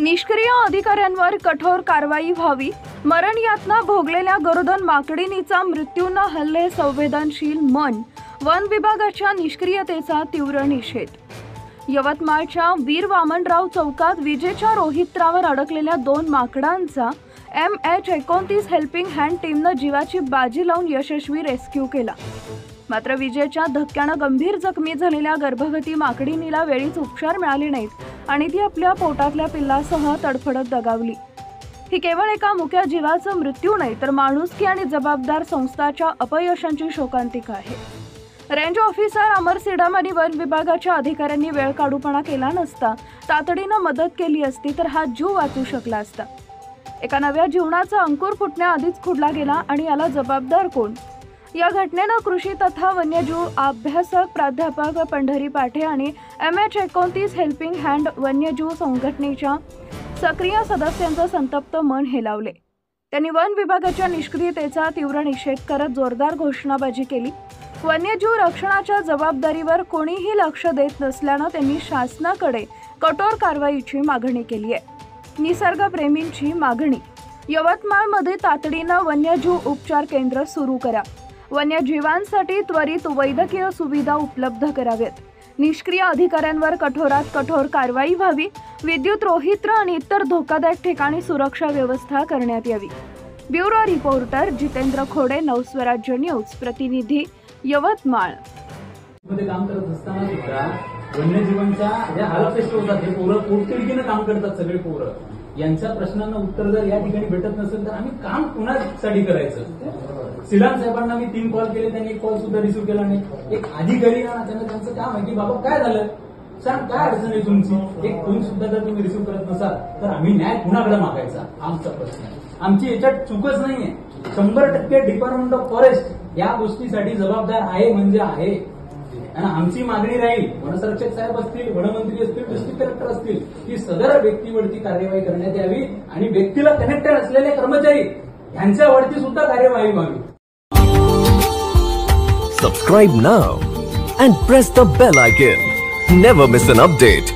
निष्क्रिय अधिकाऱ्यांवर कठोर कारवाई व्हावी। मरण यातना भोगलेल्या गरोदर माकडिणीचा मृत्यू न हल्ले संवेदनशील मन। वन विभागाच्या निष्क्रियतेचा तीव्र निषेध। यवतमाळच्या वीर वामनराव चौकात विजेच्या रोहित्रावर अडकलेल्या 2 माकडांचा MH29 हेल्पिंग हँड टीमने जीवाची बाजी लावून यशस्वी रेस्क्यू केला। मात्र विजेच्या धक्क्याने गंभीर जखमी झालेल्या गर्भवती माकडिणीला वेळीच उपचार मिळाले नाहीत आणि ती आपल्या पोटातल्या पिल्लासह तडफडत दगावली। ही केवळ एका मुक्या जीवाचा मृत्यू नाही तर माणुसकी आणि जबाबदार संस्थाच्या अपयशांची शोकांतिका आहे। रेंज ऑफिसर अमर सिडम आणि वन विभागाच्या अधिकाऱ्यांनी वेळ काढूपणा केला नसता तातडीने मदत केली असती तर हा जीव वाचू शकला असता। एका नव्या जीवनाचा अंकुर फुटण्याआधीच खुडला गेला आणि याला जबाबदार कोण? या घटनेने कृषी तथा वन्यजीव अभ्यासक प्राध्यापक पंढरी पाठे आणि MH29 हेल्पिंग हँड वन्यजीव संघटनेच्या सक्रिय सदस्यांचे संतप्त मन हेलावले। त्यांनी वन विभागाच्या निष्क्रियतेचा तीव्र निषेध करत जोरदार घोषणाबाजी केली। वन्यजीव रक्षणाच्या जबाबदारीवर कोणीही लक्ष देत नसल्याने त्यांनी शासनाकडे कठोर कारवाईची मागणी केली आहे। निसर्गप्रेमींची मागणी। यवतमाळमध्ये तातडीने वन्यजीव उपचार केंद्र सुरू करा। वन्यजीवांसाठी त्वरित वैद्यकीय सुविधा उपलब्ध कराव्यात। निष्क्रिय अधिकाऱ्यांवर कठोरात कठोर कारवाई व्हावी। विद्युत रोहित्र आणि इतर धोकादायक ठिकाणी सुरक्षा व्यवस्था करण्यात यावी। Bureau reporter Jitendra Khode, Navswarajya news, प्रतिनिधी यवतमाळ। मध्ये काम करत असताना सुद्धा वन्यजीवांच्या ज्या हालअपेष्टा होतात हे पोरं पोटतिडकीनं काम करतात। सगळे पोरं यांच्या प्रश्नांना उत्तर जर या ठिकाणी भेटत नसेल तर आम्ही काम कुणासाठी करायचं? सिलाम साहेबांना मी 3 कॉल केले, त्यांनी 1 कॉल सुद्धा रिसिव्ह केला नाही। एक अधिकारी ना त्यांचं काम आहे की बाबा काय झालं सांग, काय अडचण आहे तुमची? एक फोन सुद्धा जर तुम्ही रिसिव्ह करत नसाल तर आम्ही न्याय कुणाकडे मागायचा? आमचा प्रश्न आहे। आमची याच्यात चूकच नाहीये। 100% डिपार्टमेंट ऑफ फॉरेस्ट या गोष्टीसाठी जबाबदार आहे म्हणजे आहे आणि आमची मागणी राहील, वनसंरक्षक साहेब असतील, वनमंत्री असतील, डिस्ट्रिक्ट कलेक्टर असतील, की सदर व्यक्तीवरती कार्यवाही करण्यात यावी आणि व्यक्तीला कनेक्टेड असलेले कर्मचारी यांच्यावरती सुद्धा कार्यवाही व्हावी। Subscribe now and press the bell icon. Never miss an update.